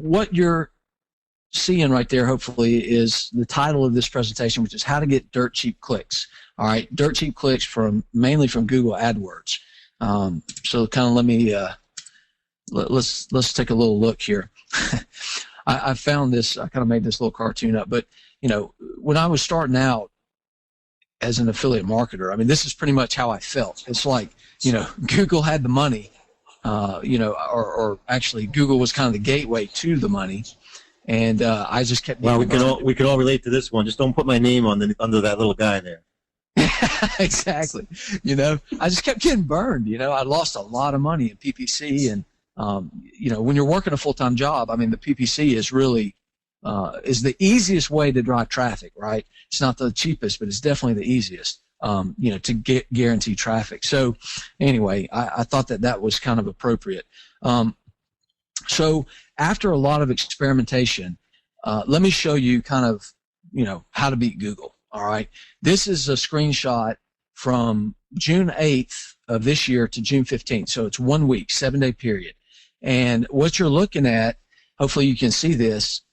what you're seeing right there, hopefully, is the title of this presentation, which is How to Get Dirt Cheap Clicks. All right, dirt cheap clicks mainly from Google AdWords. So kind of let me let's take a little look here. I found this. I kind of made this little cartoon up, but when I was starting out as an affiliate marketer, I mean, this is pretty much how I felt. It's like Google had the money, or actually Google was kind of the gateway to the money. And I just kept. Well, we can all relate to this one. Just don't put my name under that little guy there. Exactly. I just kept getting burned. I lost a lot of money in PPC, and when you're working a full-time job, I mean, the PPC is really is the easiest way to drive traffic. Right? It's not the cheapest, but it's definitely the easiest. To get guarantee traffic. So, anyway, I thought that was kind of appropriate. So after a lot of experimentation, let me show you kind of, how to beat Google. All right. This is a screenshot from June 8th of this year to June 15th. So it's 1 week, 7-day period. And what you're looking at, hopefully you can see this.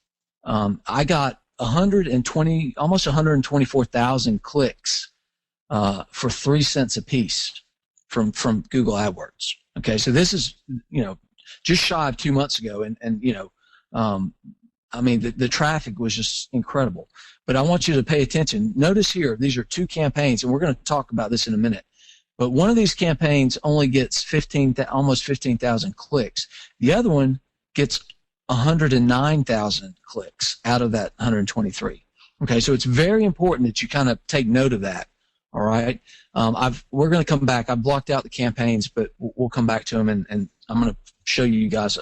I got almost 124,000 clicks for 3 cents a piece from Google AdWords. Okay. So this is, just shy of 2 months ago, and I mean, the traffic was just incredible. But I want you to pay attention. Notice here, these are 2 campaigns, and we're going to talk about this in a minute. But one of these campaigns only gets almost 15,000 clicks. The other one gets 109,000 clicks out of that 123. Okay, so it's very important that you kind of take note of that. All right, we're going to come back. I blocked out the campaigns, but we'll come back to them, and I'm going to show you guys,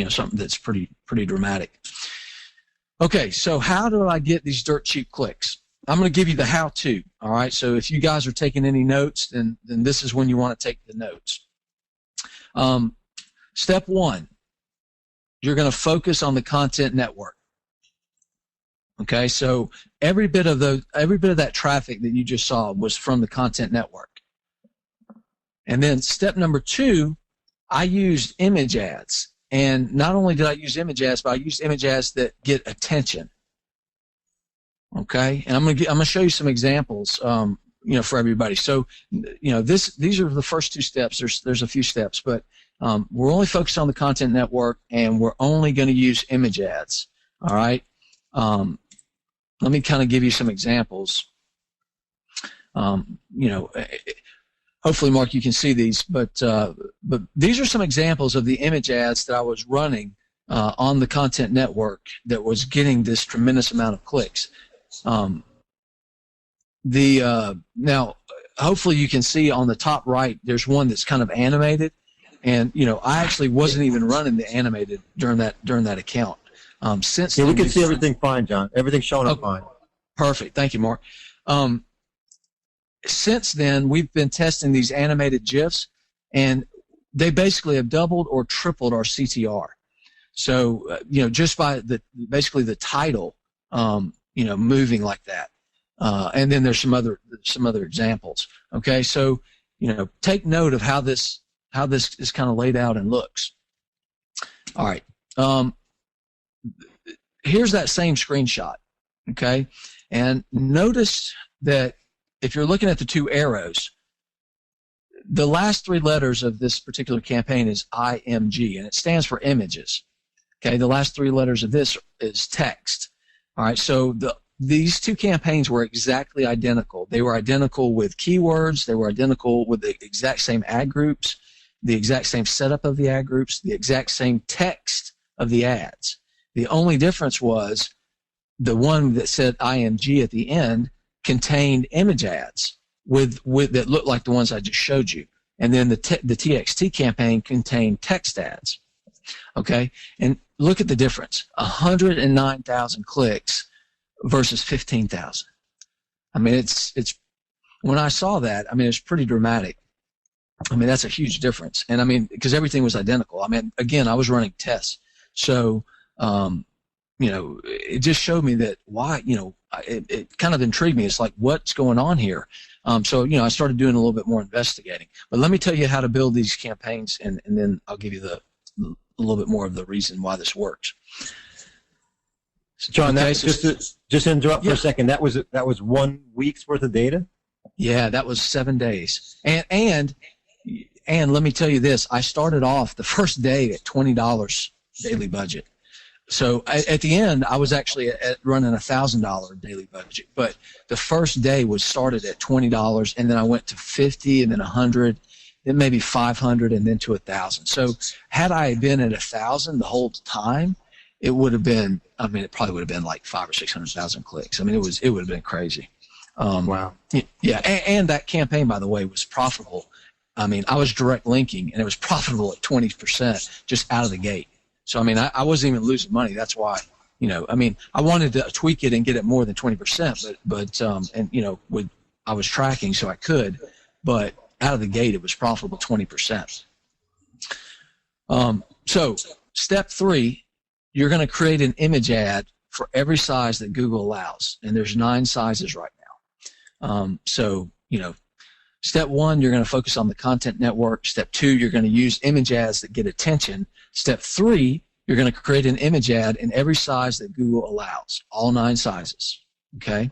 something that's pretty dramatic. Okay, so how do I get these dirt cheap clicks? I'm going to give you the how-to. All right, so if you guys are taking any notes, then this is when you want to take the notes. Step 1, you're going to focus on the content network. Okay, so every bit of that traffic that you just saw was from the content network. And then step number 2, I used image ads. And not only did I use image ads, but I used image ads that get attention. Okay, and I'm gonna show you some examples, for everybody. So, these are the first 2 steps. There's a few steps, but we're only focused on the content network, and we're only going to use image ads. All right. Let me kind of give you some examples. Hopefully, Mark, you can see these, but these are some examples of the image ads that I was running on the content network that was getting this tremendous amount of clicks. Now, hopefully, you can see on the top right, there's one that's kind of animated, and I actually wasn't even running the animated during that account. Since we can see everything fine, John. Everything's showing up fine. Perfect. Thank you, Mark. Since then, we've been testing these animated GIFs, and they basically have doubled or tripled our CTR. So, just by basically the title, moving like that. And then there's some other examples. Okay, so take note of how this is kind of laid out and looks. All right. Here's that same screenshot. Okay, and notice that if you're looking at the 2 arrows, the last 3 letters of this particular campaign is IMG, and it stands for images. Okay, the last 3 letters of this is text. All right, so these 2 campaigns were exactly identical. They were identical with keywords. They were identical with the exact same ad groups, the exact same setup of the ad groups, the exact same text of the ads. The only difference was the one that said IMG at the end contained image ads with that looked like the ones I just showed you, and then the TXT campaign contained text ads. Okay, and look at the difference: 109,000 clicks versus 15,000. I mean, it's when I saw that, I mean, it's pretty dramatic. I mean, that's a huge difference, and I mean, because everything was identical. I mean, again, I was running tests, so it just showed me that why, it kind of intrigued me. It's like, what's going on here? So, I started doing a little bit more investigating. But let me tell you how to build these campaigns, and then I'll give you a little bit more of the reason why this works. John, Okay, just interrupt for a second. That was 1 week's worth of data? Yeah, that was 7 days. And let me tell you this, I started off the first day at $20 daily budget. So at the end, I was actually at running $1,000 daily budget, but the first day was started at $20, and then I went to $50, and then $100, then maybe $500, and then to $1,000. So had I been at $1,000 the whole time, it would have been, I mean, it probably would have been like 500,000 or 600,000 clicks. I mean, it would have been crazy. Wow. Yeah, and that campaign, by the way, was profitable. I mean, I was direct linking, and it was profitable at 20% just out of the gate. So, I mean, I wasn't even losing money. That's why, I mean, I wanted to tweak it and get it more than 20%, but and, I was tracking so I could, but out of the gate, it was profitable 20%. So, step 3, you're going to create an image ad for every size that Google allows, and there's 9 sizes right now. So, step 1, you're going to focus on the content network. Step 2, you're going to use image ads that get attention. Step 3, you're going to create an image ad in every size that Google allows, all 9 sizes. Okay?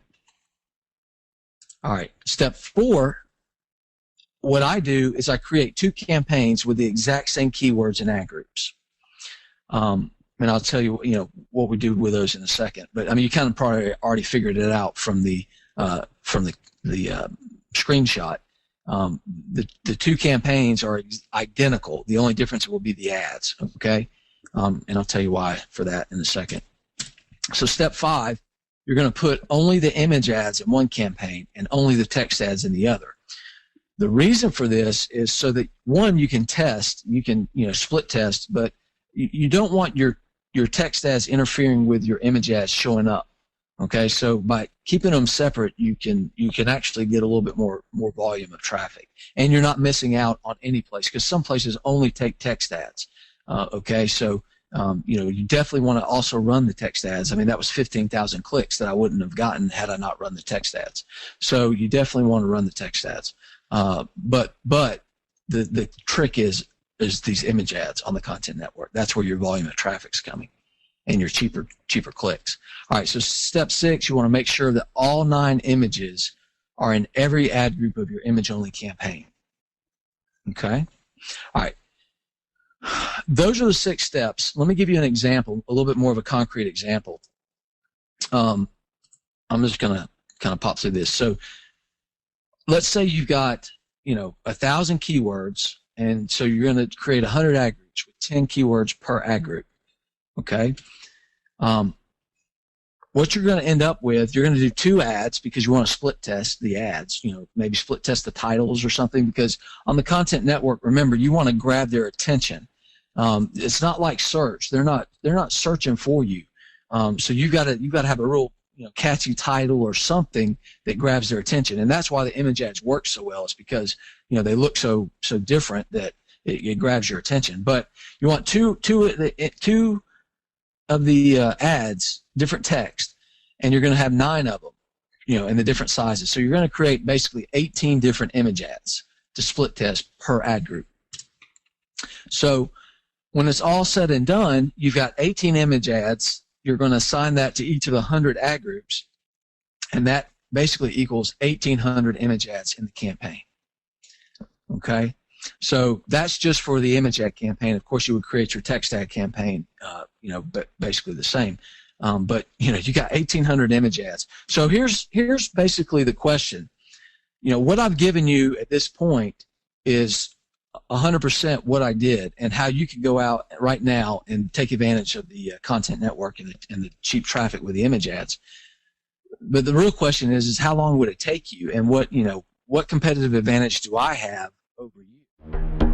All right. Step 4, what I do is I create 2 campaigns with the exact same keywords and ad groups. And I'll tell you, what we do with those in a second. But I mean, you kind of probably already figured it out from the screenshot. The 2 campaigns are identical. The only difference will be the ads. Okay, and I'll tell you why for that in a second. So step 5, you're going to put only the image ads in one campaign and only the text ads in the other. The reason for this is so that, one, you can test, you can split test, but you don't want your text ads interfering with your image ads showing up. Okay, so by keeping them separate, you can actually get a little bit more volume of traffic, and you're not missing out on any place, because some places only take text ads. Okay, so you definitely want to also run the text ads. I mean, that was 15,000 clicks that I wouldn't have gotten had I not run the text ads. So you definitely want to run the text ads. But the trick is these image ads on the content network. That's where your volume of traffic's coming, and your cheaper clicks. All right, so step 6, you want to make sure that all 9 images are in every ad group of your image-only campaign. Okay? All right. Those are the 6 steps. Let me give you an example, a little bit more of a concrete example. I'm just going to kind of pop through this. So let's say you've got, 1,000 keywords, and so you're going to create 100 ad groups with 10 keywords per ad group. Okay? What you're going to end up with, you're going to do 2 ads because you want to split test the ads, maybe split test the titles or something, because on the content network, remember, you want to grab their attention. It's not like search. They're not searching for you. So you got to have a real catchy title or something that grabs their attention, and that's why the image ads work so well. It's because they look so different that it grabs your attention. But you want two of the ads, different text, and you're going to have 9 of them, in the different sizes. So you're going to create basically 18 different image ads to split test per ad group. So when it's all said and done, you've got 18 image ads. You're going to assign that to each of the 100 ad groups, and that basically equals 1,800 image ads in the campaign. Okay? So that's just for the image ad campaign. Of course, you would create your text ad campaign, but basically the same. But you got 1,800 image ads. So here's basically the question. What I've given you at this point is 100% what I did, and how you can go out right now and take advantage of the content network and the cheap traffic with the image ads. But the real question is how long would it take you, and what competitive advantage do I have over you?